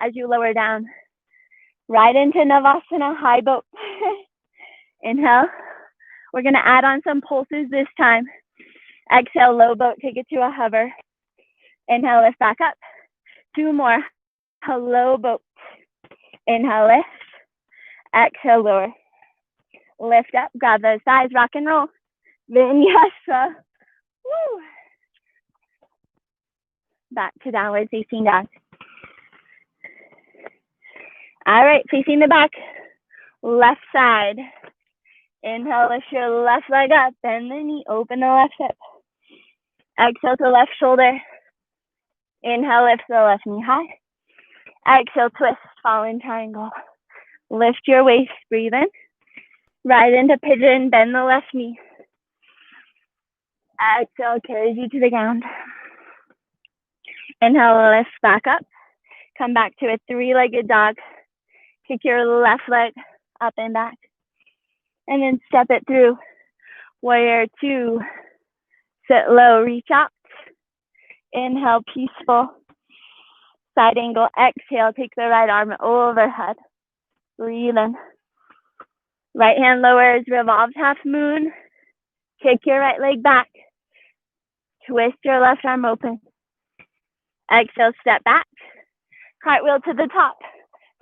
as you lower down. Right into Navasana, high boat. Inhale. We're going to add on some pulses this time. Exhale, low boat, take it to a hover. Inhale, lift back up. 2 more. Low boat. Inhale, lift. Exhale, lower. Lift up, grab those thighs, rock and roll. Vinyasa. Woo. Back to downward facing dog. All right, facing the back. Left side. Inhale, lift your left leg up, bend the knee, open the left hip. Exhale to left shoulder. Inhale, lift the left knee high. Exhale, twist, fall in triangle. Lift your waist, breathe in. Right into pigeon, bend the left knee. Exhale, carries you to the ground. Inhale, lift back up. Come back to a 3-legged dog. Kick your left leg up and back. And then step it through. Warrior 2. Sit low, reach out. Inhale, peaceful. Side angle, exhale, take the right arm overhead. Breathe in. Right hand lowers, revolves half moon. Kick your right leg back. Twist your left arm open. Exhale, step back. Cartwheel to the top.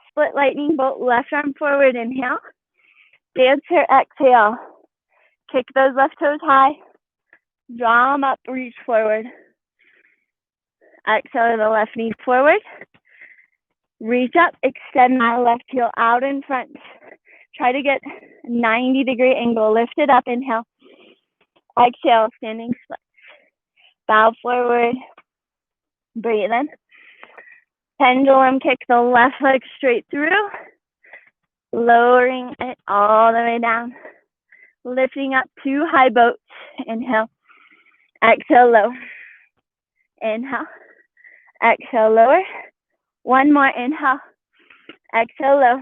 Split lightning bolt, left arm forward, inhale. Dancer, exhale. Kick those left toes high. Draw them up, reach forward. Exhale, the left knee forward. Reach up, extend that left heel out in front. Try to get a 90-degree angle. Lift it up, inhale. Exhale, standing split. Bow forward. Breathe in. Pendulum kick the left leg straight through. Lowering it all the way down. Lifting up 2 high boats. Inhale. Exhale, low. Inhale. Exhale, lower. 1 more, inhale. Exhale, low.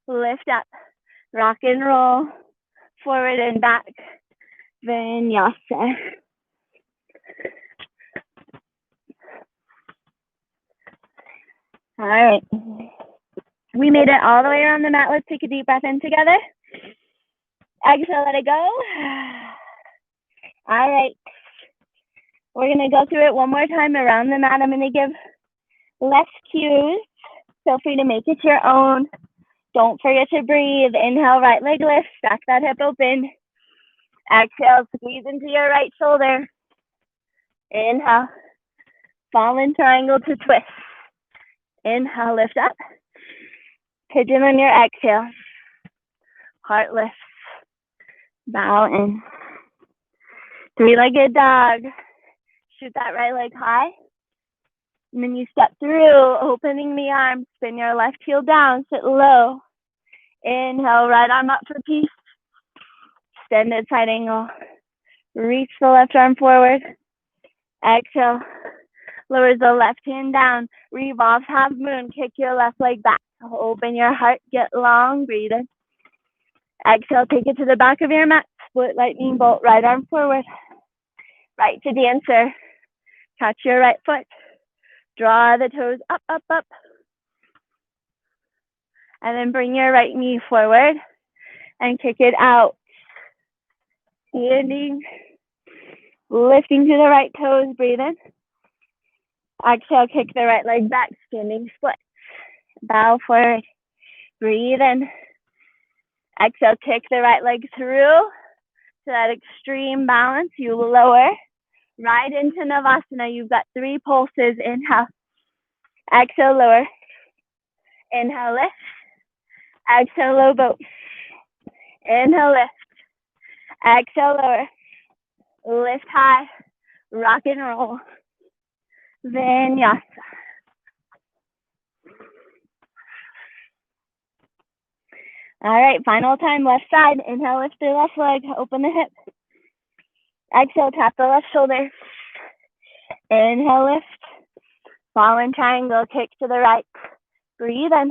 Lift up. Rock and roll. Forward and back. Vinyasa. All right. We made it all the way around the mat. Let's take a deep breath in together. Exhale, let it go. All right. We're going to go through it one more time around the mat. I'm going to give less cues. Feel free to make it your own. Don't forget to breathe. Inhale, right leg lift. Stack that hip open. Exhale, squeeze into your right shoulder. Inhale. Fall in triangle to twist. Inhale, lift up. Pigeon on your exhale. Heart lifts. Bow in. 3-legged dog. Shoot that right leg high. And then you step through, opening the arms. Spin your left heel down. Sit low. Inhale, right arm up for peace. Extended side angle. Reach the left arm forward. Exhale. Lowers the left hand down. Revolve half moon. Kick your left leg back. Open your heart. Get long. Breathe in. Exhale. Take it to the back of your mat. Split lightning bolt. Right arm forward. Right to dancer. Touch your right foot. Draw the toes up, up, up. And then bring your right knee forward and kick it out. Standing. Lifting to the right toes. Breathe in. Exhale, kick the right leg back. Standing split. Bow forward. Breathe in. Exhale, kick the right leg through to that extreme balance. You lower. Right into Navasana. You've got 3 pulses. Inhale. Exhale, lower. Inhale, lift. Exhale, low boat. Inhale, lift. Exhale, lower. Lift high. Rock and roll. Vinyasa. All right, final time, left side. Inhale, lift the left leg. Open the hip. Exhale, tap the left shoulder. Inhale, lift. Fall in triangle, kick to the right. Breathe in.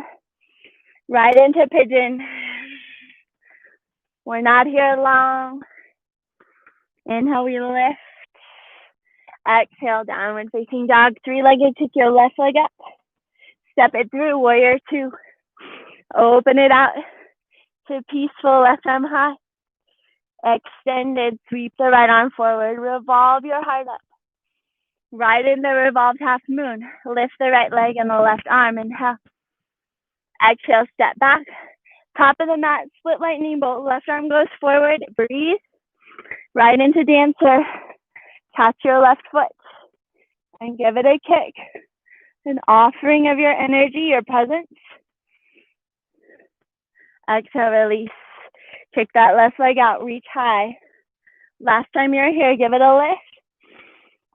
Right into pigeon. We're not here long. Inhale, we lift. Exhale, downward facing dog. Three-legged, kick your left leg up. Step it through, warrior two. Open it out to peaceful left arm high. Extended, sweep the right arm forward. Revolve your heart up. Right in the revolved half moon. Lift the right leg and the left arm. Inhale. Exhale, step back. Top of the mat, split lightning bolt. Left arm goes forward. Breathe. Right into dancer. Catch your left foot and give it a kick. An offering of your energy, your presence. Exhale, release. Kick that left leg out, reach high. Last time you're here, give it a lift.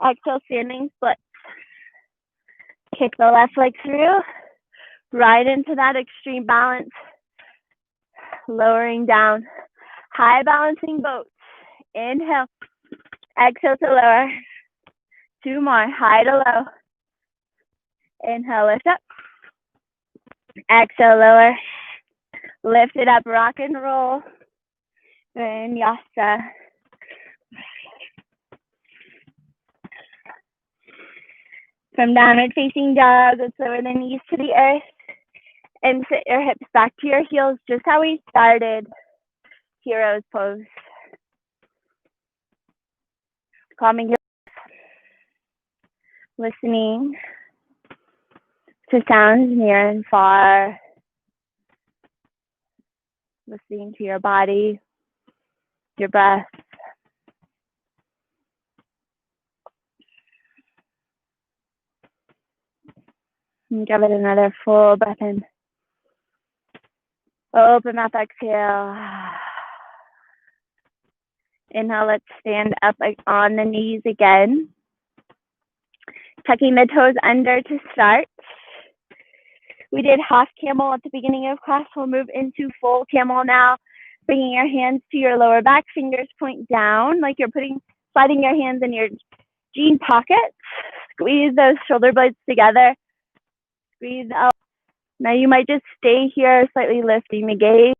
Exhale, standing split. Kick the left leg through, right into that extreme balance. Lowering down. High balancing boat. Inhale. Exhale to lower. Two more, high to low. Inhale, lift up. Exhale, lower. Lift it up, rock and roll. Vinyasa. From downward facing dog, let's lower the knees to the earth and sit your hips back to your heels, just how we started hero's pose. Calming your listening to sounds near and far. Listening to your body, your breath. And give it another full breath in. Open mouth, exhale. Inhale, let's stand up on the knees again. Tucking the toes under to start. We did half camel at the beginning of class. We'll move into full camel now. Bringing your hands to your lower back, fingers point down, like you're sliding your hands in your jean pockets. Squeeze those shoulder blades together. Squeeze out. Now you might just stay here, slightly lifting the gaze.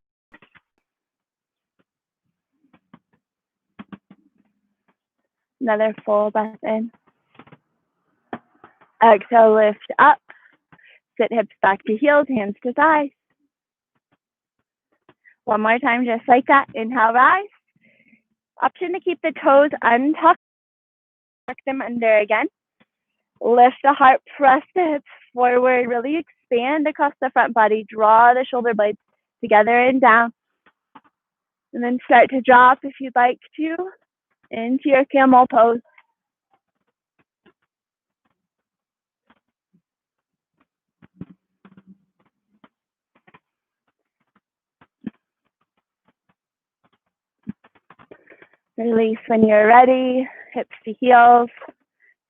Another full breath in. Exhale, lift up. Sit hips back to heels, hands to thighs. One more time, just like that. Inhale, rise. Option to keep the toes untucked. Tuck them under again. Lift the heart, press the hips forward. Really expand across the front body. Draw the shoulder blades together and down. And then start to drop, if you'd like to, into your camel pose. Release when you're ready. Hips to heels,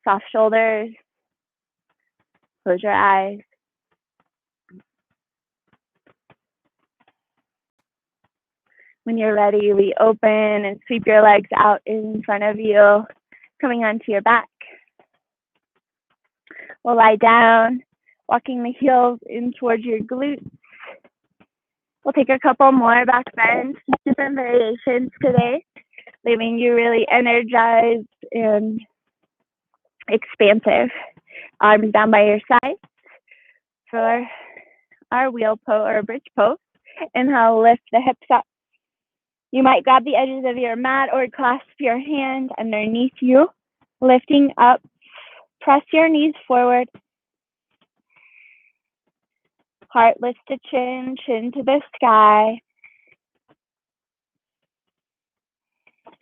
soft shoulders. Close your eyes. When you're ready, we open and sweep your legs out in front of you, coming onto your back. We'll lie down, walking the heels in towards your glutes. We'll take a couple more back bends, different variations today, leaving you really energized and expansive. Arms down by your sides for our wheel pose or bridge pose. Inhale, lift the hips up. You might grab the edges of your mat or clasp your hand underneath you, lifting up. Press your knees forward. Heart lifts to chin, chin to the sky.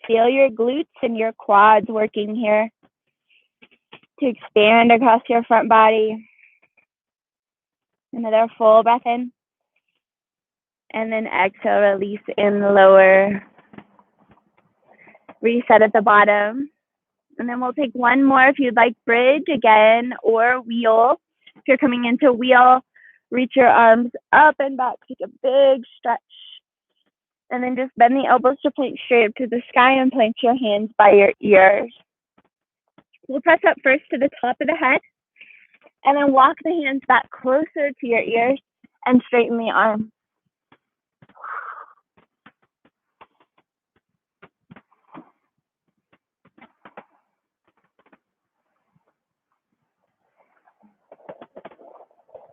Feel your glutes and your quads working here to expand across your front body. Another full breath in. And then exhale, release in the lower. Reset at the bottom. And then we'll take one more if you'd like, bridge again or wheel. If you're coming into wheel, reach your arms up and back. Take a big stretch. And then just bend the elbows to point straight up to the sky and plant your hands by your ears. We'll press up first to the top of the head, and then walk the hands back closer to your ears and straighten the arms.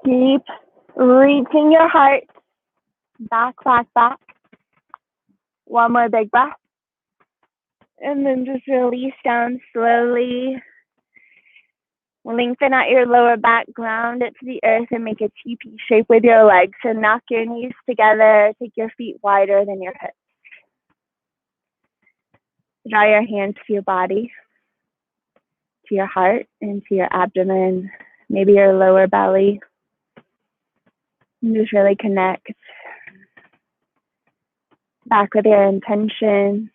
Keep reaching your heart back, back, back. One more big breath. And then just release down slowly. Lengthen out your lower back, ground it to the earth, and make a teepee shape with your legs. So knock your knees together, take your feet wider than your hips. Draw your hands to your body, to your heart, and to your abdomen, maybe your lower belly. And just really connect back with your intention,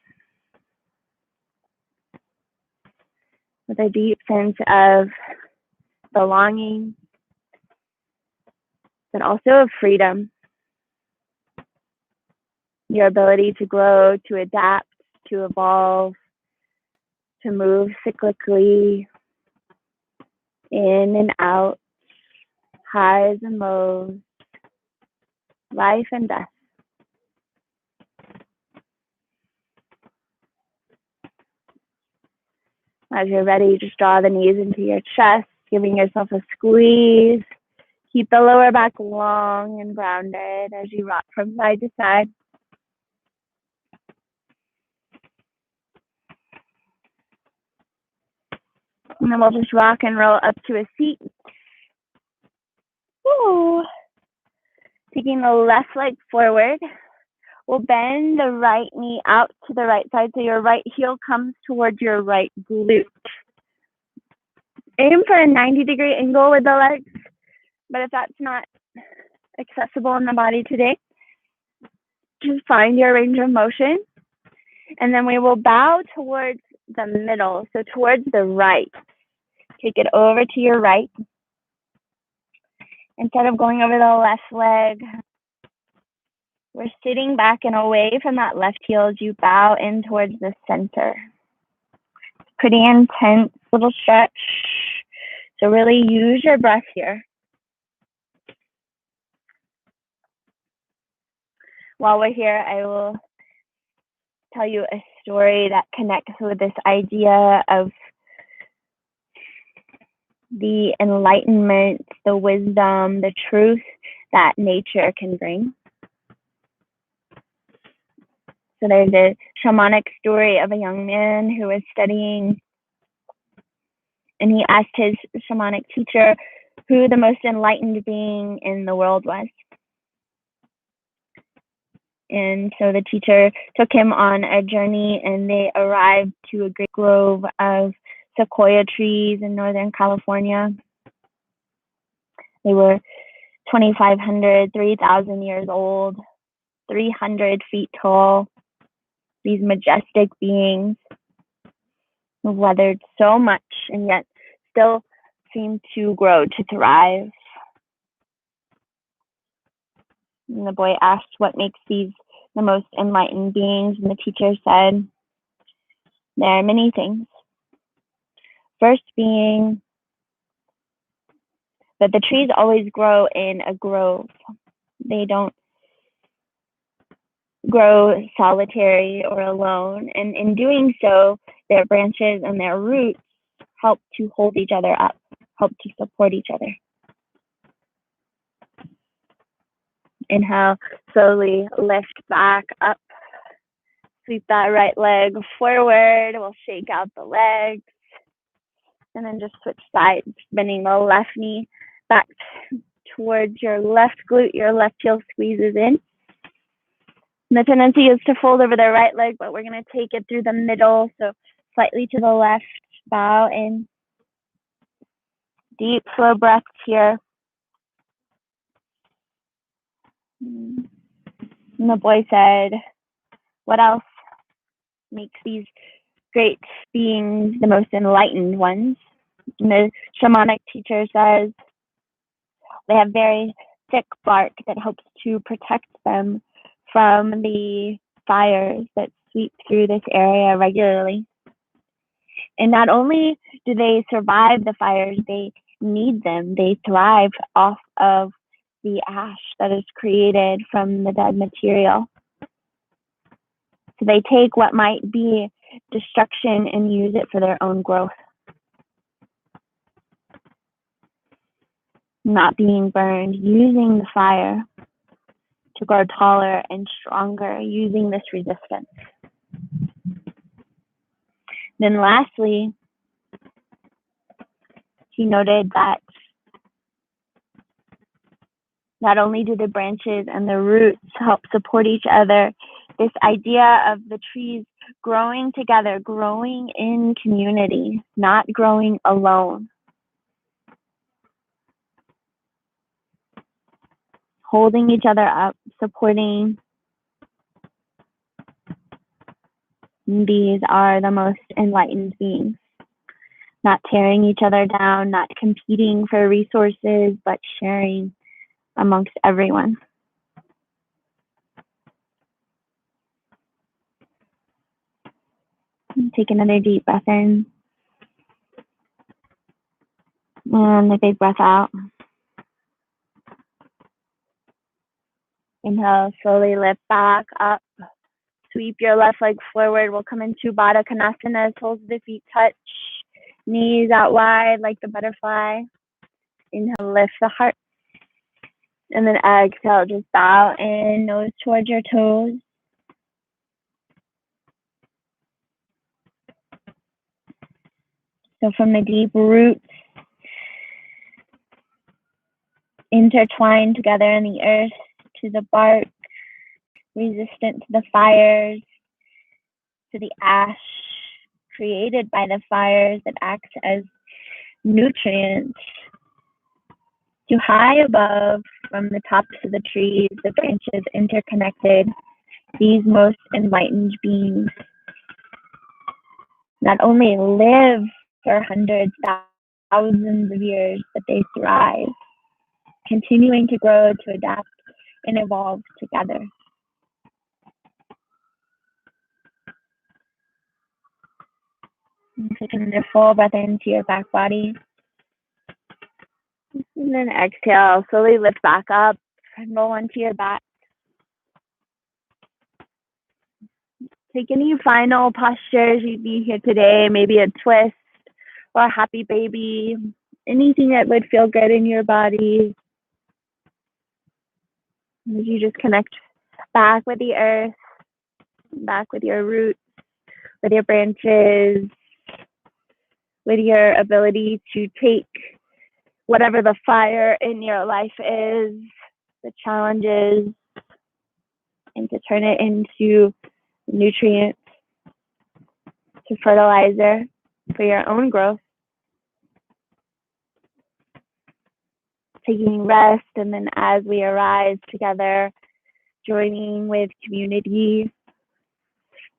with a deep sense of belonging, but also of freedom. Your ability to grow, to adapt, to evolve, to move cyclically in and out, highs and lows, life and death. As you're ready, just draw the knees into your chest, giving yourself a squeeze. Keep the lower back long and grounded as you rock from side to side. And then we'll just rock and roll up to a seat. Woo. Taking the left leg forward, we'll bend the right knee out to the right side so your right heel comes towards your right glute. Aim for a 90-degree angle with the legs, but if that's not accessible in the body today, just find your range of motion. And then we will bow towards the middle, so towards the right. Take it over to your right. Instead of going over the left leg, we're sitting back and away from that left heel as you bow in towards the center. Pretty intense little stretch. So really use your breath here. While we're here, I will tell you a story that connects with this idea of the enlightenment, the wisdom, the truth that nature can bring. So there's a shamanic story of a young man who was studying, and he asked his shamanic teacher who the most enlightened being in the world was. And so the teacher took him on a journey, and they arrived to a great grove of sequoia trees in Northern California. They were 2,500, 3,000 years old, 300 feet tall. These majestic beings who weathered so much and yet still seem to grow, to thrive. And the boy asked what makes these the most enlightened beings, and the teacher said, there are many things. First being that the trees always grow in a grove. They don't grow solitary or alone, and in doing so, their branches and their roots help to hold each other up, help to support each other. Inhale, slowly lift back up. Sweep that right leg forward. We'll shake out the legs. And then just switch sides, bending the left knee back towards your left glute. Your left heel squeezes in. And the tendency is to fold over the right leg, but we're going to take it through the middle. So slightly to the left, bow in. Deep, slow breaths here. And the boy said, what else makes these great beings the most enlightened ones? And the shamanic teacher says they have very thick bark that helps to protect them from the fires that sweep through this area regularly. And not only do they survive the fires, they need them. They thrive off of the ash that is created from the dead material. So they take what might be destruction and use it for their own growth. Not being burned, using the fire to grow taller and stronger, using this resistance. Then lastly, he noted that not only do the branches and the roots help support each other, this idea of the trees growing together, growing in community, not growing alone. Holding each other up, supporting. These are the most enlightened beings. Not tearing each other down, not competing for resources, but sharing amongst everyone. Take another deep breath in. And a big breath out. Inhale, slowly lift back up. Sweep your left leg forward. We'll come into Baddha Konasana. Toes of the feet touch. Knees out wide like the butterfly. Inhale, lift the heart. And then exhale, just bow in, nose towards your toes. So from the deep roots, intertwined together in the earth, to the bark, resistant to the fires, to the ash created by the fires that act as nutrients, to high above, from the tops of the trees, the branches interconnected, these most enlightened beings not only live for hundreds, thousands of years, but they thrive, continuing to grow, to adapt, and evolve together. And take another full breath into your back body. And then exhale, slowly lift back up and roll onto your back. Take any final postures you'd be here today, maybe a twist or a happy baby, anything that would feel good in your body. As you just connect back with the earth, back with your roots, with your branches, with your ability to take whatever the fire in your life is, the challenges, and to turn it into nutrients, to fertilizer for your own growth. Taking rest, and then as we arise together, joining with community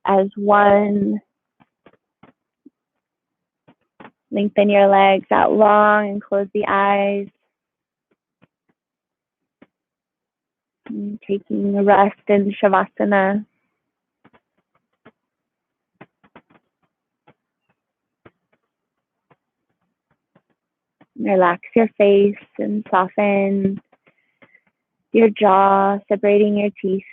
as one. Lengthen your legs out long and close the eyes. And taking a rest in Shavasana. Relax your face and soften your jaw, separating your teeth.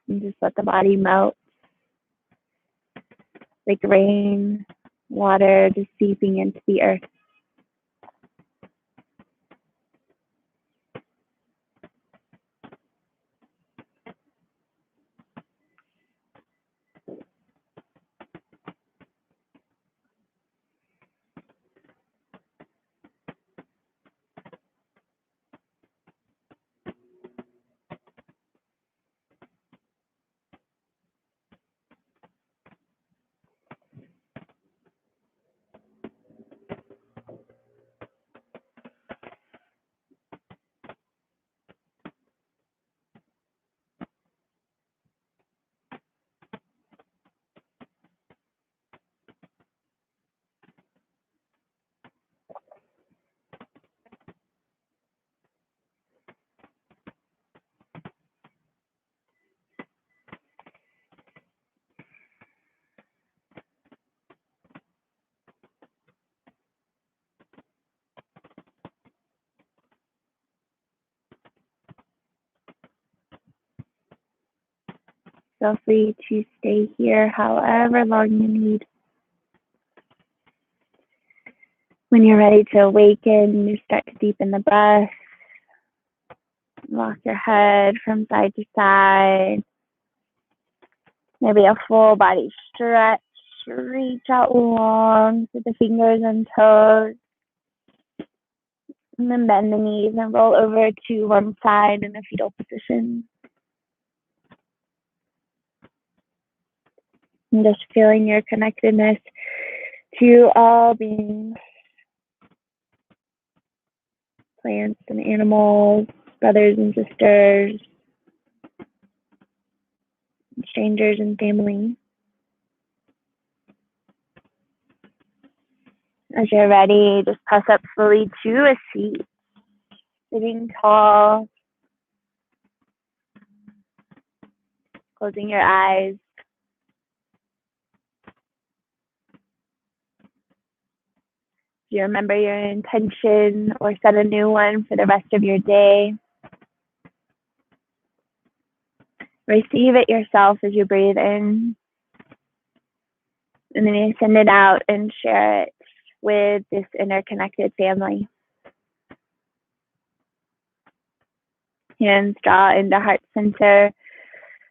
And just let the body melt like rain, water just seeping into the earth. Feel free to stay here however long you need. When you're ready to awaken, you start to deepen the breath. Rock your head from side to side. Maybe a full body stretch. Reach out long to the fingers and toes. And then bend the knees and roll over to one side in a fetal position. And just feeling your connectedness to all beings, plants and animals, brothers and sisters, strangers and family. As you're ready, just press up slowly to a seat, sitting tall, closing your eyes. Do you remember your intention or set a new one for the rest of your day? Receive it yourself as you breathe in, and then you send it out and share it with this interconnected family. Hands draw into heart center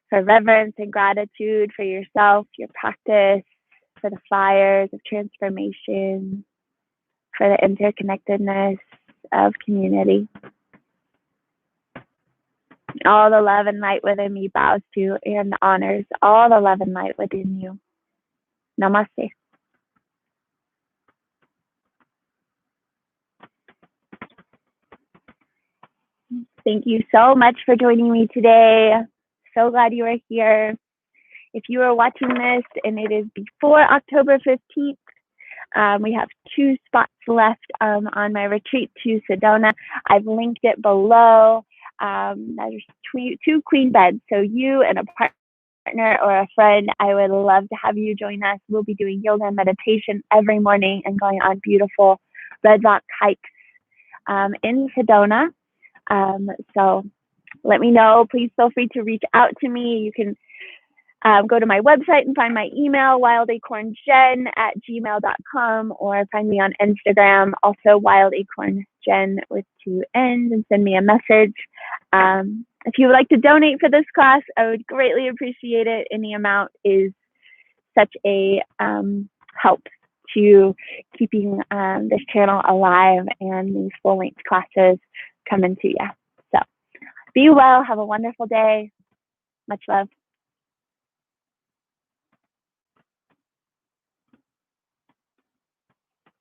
for reverence and gratitude for yourself, your practice, for the fires of transformation, for the interconnectedness of community. All the love and light within me bows to and honors all the love and light within you. Namaste. Thank you so much for joining me today. So glad you are here. If you are watching this and it is before October 15th, we have 2 spots left on my retreat to Sedona. I've linked it below. There's 2 queen beds, so you and a partner or a friend, I would love to have you join us. We'll be doing yoga and meditation every morning and going on beautiful red rock hikes in Sedona. So let me know. Please feel free to reach out to me. You can go to my website and find my email, wildacornjen@gmail.com, or find me on Instagram, also wildacornjen with 2 N's, and send me a message. If you would like to donate for this class, I would greatly appreciate it. Any amount is such a help to keeping this channel alive and these full-length classes coming to you. So be well. Have a wonderful day. Much love.